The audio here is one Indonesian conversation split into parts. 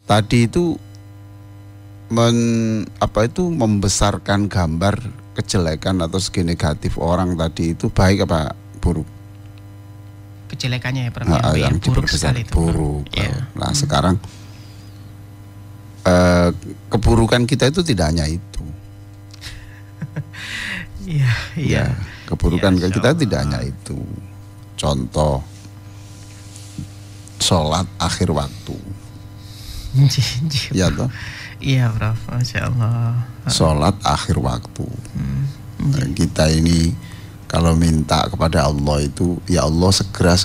tadi itu membesarkan gambar kejelekan atau segi negatif orang tadi itu baik apa buruk? Kejelekannya ya Prof, yang buruk sekali itu. Buruk. Ya. Nah sekarang keburukan kita itu tidak hanya itu. Iya. Keburukan kita tidak hanya itu. Contoh, sholat akhir waktu. Ya toh? Iya Prof, Masya Allah. Sholat akhir waktu. Kita ini kalau minta kepada Allah itu, ya Allah segera.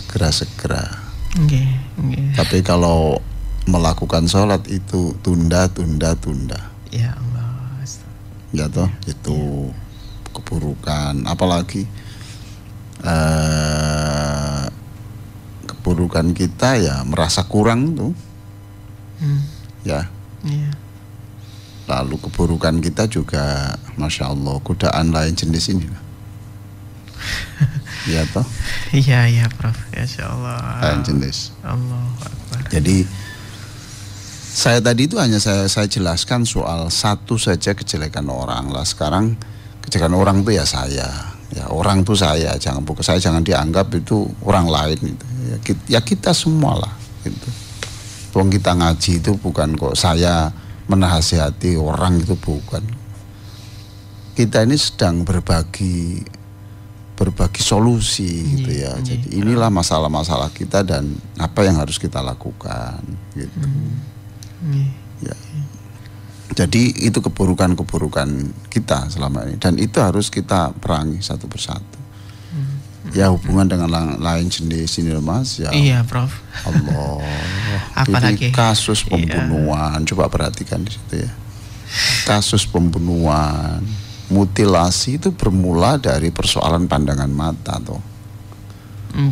Tapi kalau melakukan sholat itu tunda. Ya Allah. Ya toh, itu keburukan. Apalagi keburukan kita ya merasa kurang tuh. Ya. Lalu keburukan kita juga, Masya Allah, godaan lain jenis ini. Ya toh? Iya Prof, Masya Allah. Lain jenis. Allahu Akbar. Jadi saya tadi itu hanya saya jelaskan soal satu saja kejelekan orang lah. Sekarang kejelekan orang itu ya saya. Ya orang itu saya, jangan dianggap itu orang lain gitu. Ya kita semua lah gitu. Wong kita ngaji itu bukan kok saya menasihati orang, itu bukan. Kita ini sedang berbagi solusi gitu ya. Jadi inilah masalah-masalah kita dan apa yang harus kita lakukan gitu. Ya. Jadi itu keburukan kita selama ini dan itu harus kita perangi satu persatu. Ya hubungan dengan lain jenis ini Mas ya. Iya Prof. Allah. Apalagi ini kasus pembunuhan, coba perhatikan di situ ya. Kasus pembunuhan, mutilasi itu bermula dari persoalan pandangan mata toh.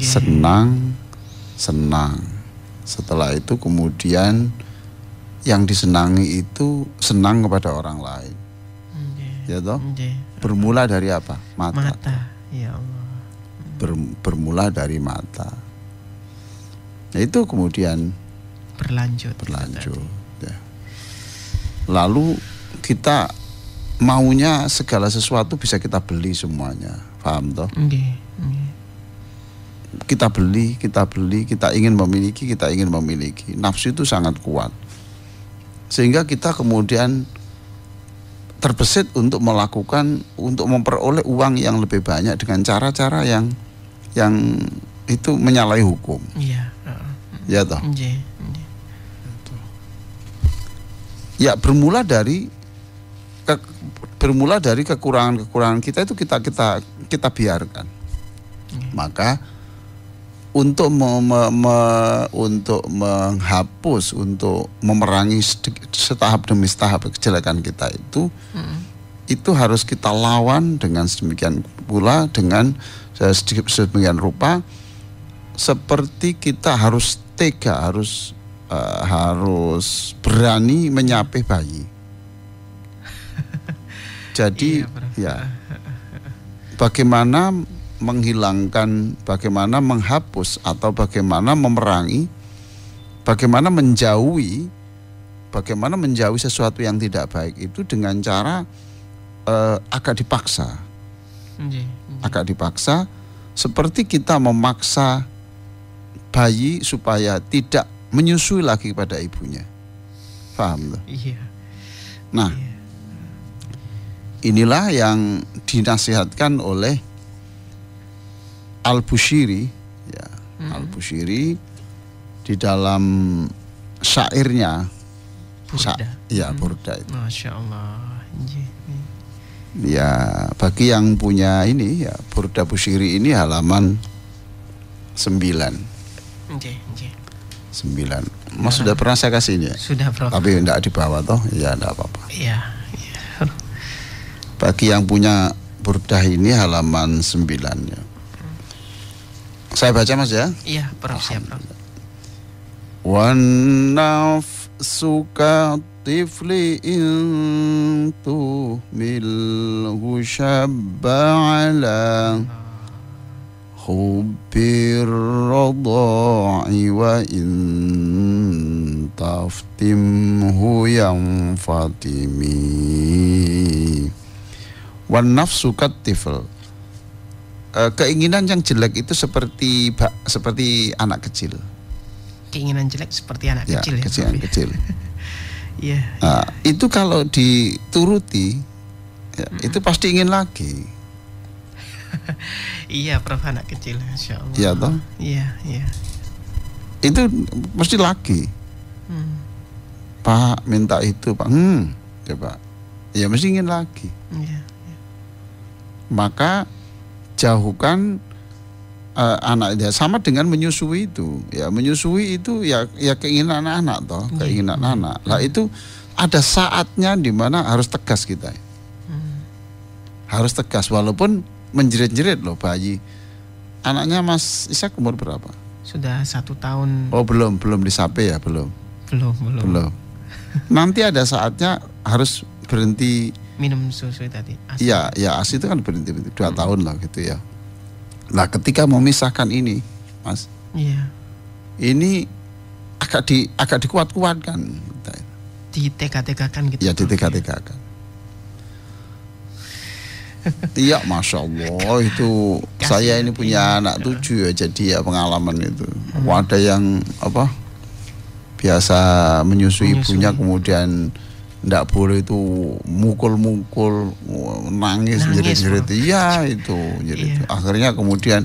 Senang. Setelah itu kemudian yang disenangi itu senang kepada orang lain. Ya toh? Bermula dari apa? Mata. Ya Allah. Bermula dari mata. Nah, itu kemudian berlanjut. Ya. Lalu kita maunya segala sesuatu bisa kita beli semuanya, paham toh? Kita beli, kita ingin memiliki. Nafsu itu sangat kuat. Sehingga kita kemudian terbesit untuk memperoleh uang yang lebih banyak dengan cara-cara yang itu menyalahi hukum. Iya. Ya toh. Ya bermula dari kekurangan kita itu kita biarkan. Maka untuk menghapus, untuk memerangi setahap demi setahap kejelekan kita itu harus kita lawan dengan sedemikian pula, dengan sedemikian rupa, seperti kita harus tega, harus berani menyapih bayi. Jadi bagaimana menghapus atau bagaimana memerangi, bagaimana menjauhi sesuatu yang tidak baik itu dengan cara agak dipaksa. Agak dipaksa, seperti kita memaksa bayi supaya tidak menyusui lagi kepada ibunya. Paham loh? Iya. Nah, inilah yang dinasihatkan oleh Al-Bushiri ya. Al-Bushiri di dalam syairnya Burda itu. Masya Allah. Ya, bagi yang punya ini ya, Burda Bushiri ini halaman 9. 9. Mas sudah pernah saya kasih ini ya? Sudah Prof. Tapi enggak di bawah toh? Ya enggak apa-apa. Iya. Bagi yang punya Burda ini halaman 9 ya. Saya baca Mas ya? Iya Prof, siap Prof. Wan nafsuka tifli intu milhu syabba ala hubbir radha'i wa in taftimhu yang fatimi. Wan nafsu katifl. Keinginan yang jelek itu seperti anak kecil. Keinginan jelek seperti anak kecil ya. Kecil. Iya. Itu kalau dituruti, ya, itu pasti ingin lagi. Iya, Prof, anak kecil, Masya Allah. Iya toh? Iya. Itu mesti lagi. Pak minta itu, Pak. Coba. Ya mesti ingin lagi. Iya. Maka jauhkan anak dia, sama dengan menyusui itu. Ya menyusui itu ya keinginan anak toh, keinginan anak. Lah itu ada saatnya di mana harus tegas kita. Harus tegas walaupun menjerit-jerit loh bayi. Anaknya Mas Ishak umur berapa? Sudah 1 tahun. Oh belum disape ya, belum. Nanti ada saatnya harus berhenti minum susu tadi. Iya, ASI itu kan berhenti 2 tahun lah gitu ya. Nah, ketika memisahkan ini, Mas. Iya. Ini agak dikuat-kuatkan. Di TK-TK-kan gitu. Ya, di TK-TK-kan. Iya, Masya Allah itu saya ini punya anak 7 ya, jadi ya pengalaman itu. Ada yang biasa menyusui ibunya kemudian ndak boleh itu mukul-mukul, nangis jerit-jerit. Iya itu. Jadi akhirnya kemudian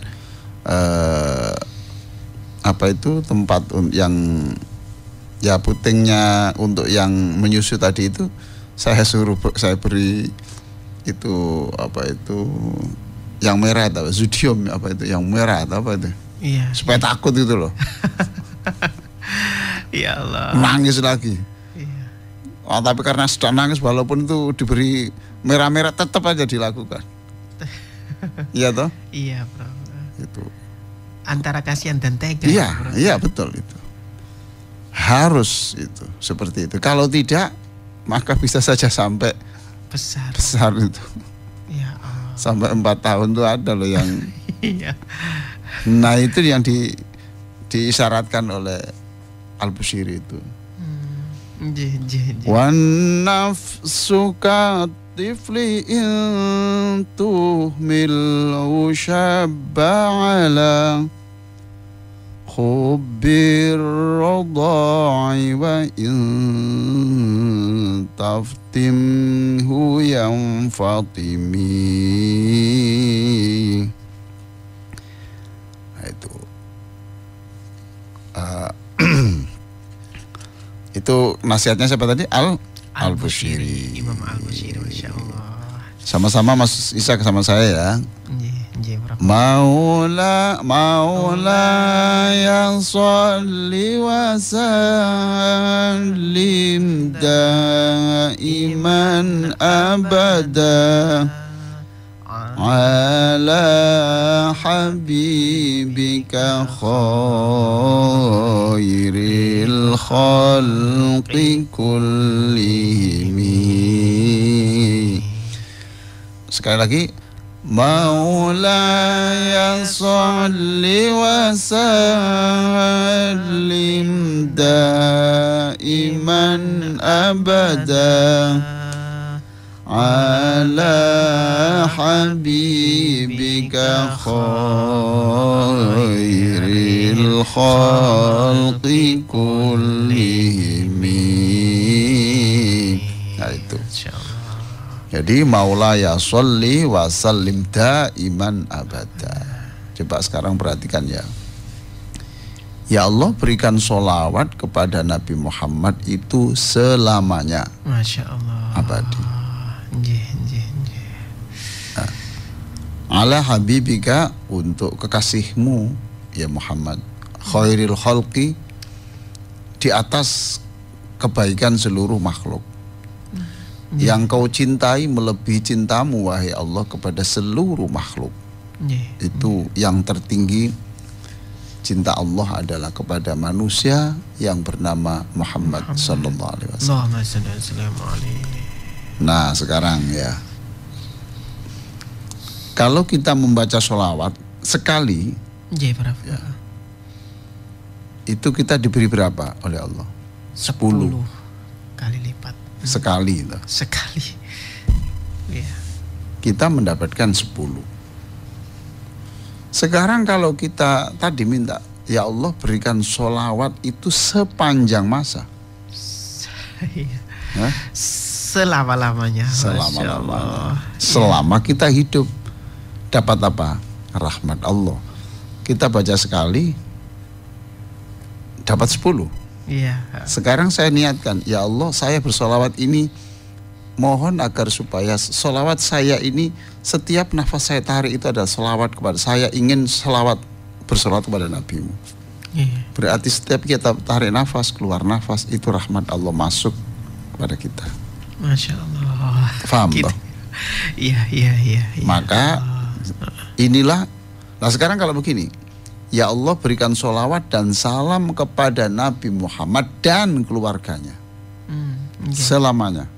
tempat yang ya putingnya untuk yang menyusu tadi itu saya beri itu yang merah atau Zudium yang merah atau itu. Iya. Supaya takut itu loh. Ya Allah. Nangis lagi. Tapi karena sedang nangis walaupun itu diberi merah-merah tetap aja dilakukan. Iya toh? Iya, Bro. Itu. Antara kasihan dan tega. Iya betul itu. Harus itu seperti itu. Kalau tidak maka bisa saja sampai besar itu. Ya Allah. Sampai 4 tahun tuh ada loh yang. Iya. Nah itu yang diisyaratkan oleh Al-Busiri itu. Wan nafsu katifli in tuhmil syabba ala khubbir radai wa in taftimhu yang fatimi. Nah, itu itu nasihatnya siapa tadi? Al-Busiri. Imam Al-Busiri, Masya Allah. Sama-sama Mas Ishak sama saya ya. Maula ya salli wa sallim daiman abada ala habibika khairil khalqi kullihim. Sekali lagi, Maulaya salli wa sallim daiman abada ala habibika khairil khalqi kullihim. Nah itu. Jadi maulaya sholli wa sallim daiman abada. Coba sekarang perhatikan ya. Ya Allah, berikan sholawat kepada Nabi Muhammad itu selamanya. Masya Allah. Abadi. Nah, ala habibika, untuk kekasihmu ya Muhammad, khairil khalqi, di atas kebaikan seluruh makhluk. Yang kau cintai melebihi cintamu wahai Allah kepada seluruh makhluk. Itu yang tertinggi. Cinta Allah adalah kepada manusia yang bernama Muhammad sallallahu alaihi wasallam. Nah sekarang ya, kalau kita membaca sholawat sekali ya, itu kita diberi berapa oleh Allah? 10 kali lipat. sekali itu. Sekali. Iya. Kita mendapatkan 10. Sekarang kalau kita tadi minta, ya Allah berikan sholawat itu sepanjang masa. Iya. Hah? Selama-lamanya. Selama-lamanya. Selama kita hidup. Dapat apa? Rahmat Allah. Kita baca sekali, dapat 10. Iya. Sekarang saya niatkan, ya Allah saya bersolawat ini, mohon agar supaya solawat saya ini setiap nafas saya tarik itu ada solawat kepada saya, ingin bersolawat kepada Nabi-Mu. Iya. Berarti setiap kita tarik nafas, keluar nafas, itu rahmat Allah masuk kepada kita. Masya Allah. Faham Gitu. toh? Iya. Maka inilah, nah sekarang kalau begini, ya Allah berikan sholawat dan salam kepada Nabi Muhammad dan keluarganya selamanya.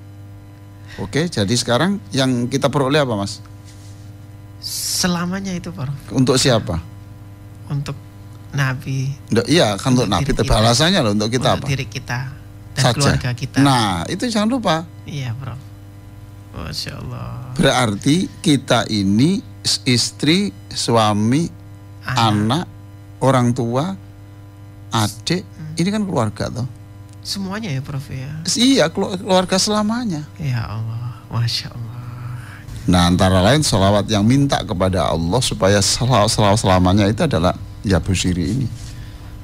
Oke, jadi sekarang yang kita peroleh apa, Mas? Selamanya itu, Prof. Untuk siapa? Untuk Nabi. Iya, kan untuk Nabi, diri kita. balasannya loh untuk kita Untuk apa? diri kita dan Saja. keluarga kita. Nah, itu jangan lupa. Iya, Prof. Masya Allah. Berarti kita ini istri, suami, anak, orang tua, adik, ini kan keluarga toh. Semuanya ya, Prof ya. Iya, keluarga selamanya. Ya Allah, Masya Allah. Nah, antara lain sholawat yang minta kepada Allah supaya selamanya itu adalah ya busiri ini.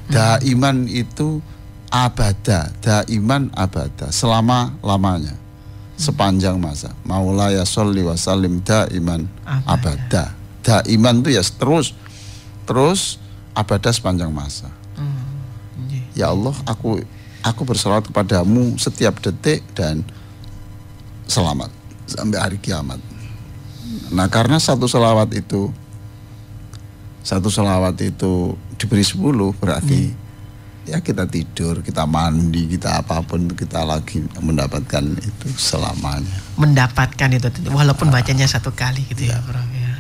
Daiman itu abada, daiman abada, selama-lamanya, sepanjang masa. Maulaya sholli wa sallim daiman abada. Daiman itu ya terus abada sepanjang masa. Ya Allah, aku bersolawat kepadamu setiap detik dan selamat sampai hari kiamat. Nah, karena satu selawat itu diberi 10, berarti ya kita tidur, kita mandi, kita apapun kita lagi mendapatkan itu selamanya. Mendapatkan itu walaupun bacanya satu kali gitu ya, Prof ya.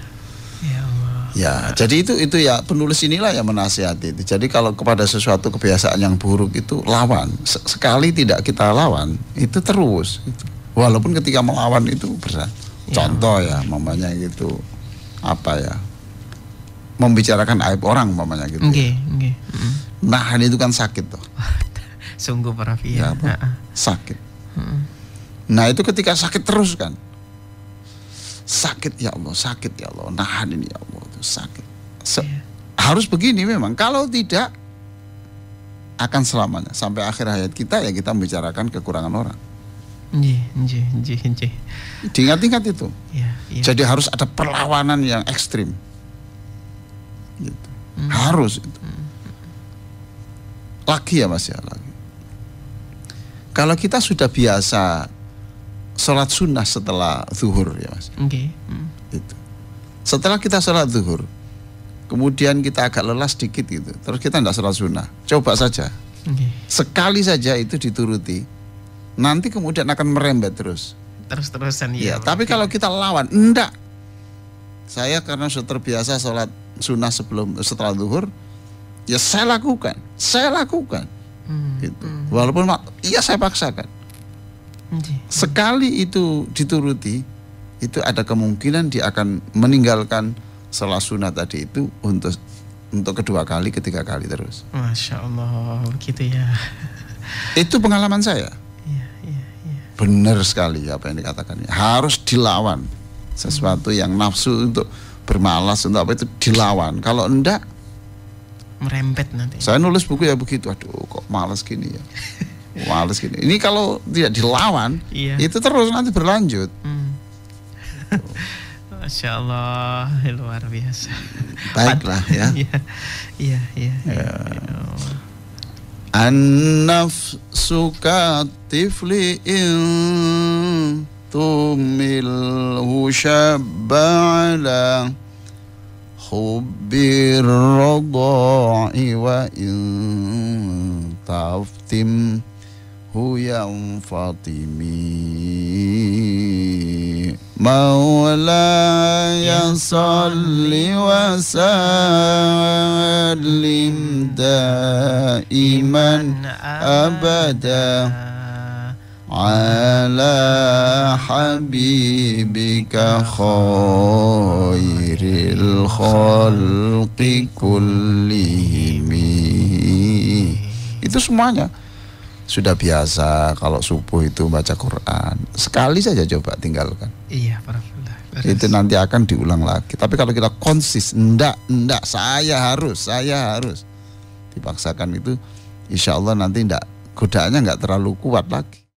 Ya Allah. Ya, jadi itu ya penulis inilah yang menasihati itu. Jadi kalau kepada sesuatu kebiasaan yang buruk itu lawan. Sekali tidak kita lawan, itu terus gitu. Walaupun ketika melawan itu berat. Contoh ya, mamanya gitu, apa ya, membicarakan aib orang mamanya gitu. Nggih. Nah, itu kan sakit toh. Sungguh, Prof ya. Sakit. Nah, itu ketika sakit terus kan. Sakit ya Allah, nahan ini ya Allah, itu sakit. Harus begini memang. Kalau tidak akan selamanya sampai akhir hayat kita ya kita membicarakan kekurangan orang. Nggih. Diingat-ingat itu. Ya. Jadi harus ada perlawanan yang ekstrim. Gitu. Harus itu. Lagi ya Mas ya, lagi. Kalau kita sudah biasa sholat sunnah setelah zuhur ya Mas. Itu. Setelah kita sholat zuhur, kemudian kita agak lelah sedikit gitu, terus kita tidak sholat sunnah. Coba saja. Sekali saja itu dituruti, nanti kemudian akan merembet terus-terusan ya. Tapi kalau kita lawan, enggak. Saya karena sudah terbiasa sholat sunnah setelah zuhur, ya saya lakukan. Gitu. Walaupun iya saya paksakan. Sekali itu dituruti, itu ada kemungkinan dia akan meninggalkan sholat sunnah tadi itu untuk kedua kali, ketiga kali terus. Masya Allah, begitu ya. Itu pengalaman saya. Iya. Benar sekali apa yang dikatakan. Harus dilawan. Sesuatu yang nafsu untuk bermalas untuk apa itu dilawan. Kalau enggak merembet nanti. Saya nulis buku ya begitu. Aduh, kok malas gini ya. Malas gini. Ini kalau tidak dilawan, itu terus nanti berlanjut. Masya Allah, luar biasa. Baiklah ya. Iya. An-nafsuka tifli in tumilhu syab'ala hubbir radha'i wa in taftim hu yang fatimi Maulaya salli wa sallim daiman abada ala habibika khairil khalqi kullihim. Itu semuanya sudah biasa kalau subuh itu baca Quran. Sekali saja coba tinggalkan. Iya, para itu nanti akan diulang lagi. Tapi kalau kita konsisten, enggak, saya harus dipaksakan, itu insya Allah nanti godaannya enggak terlalu kuat lagi.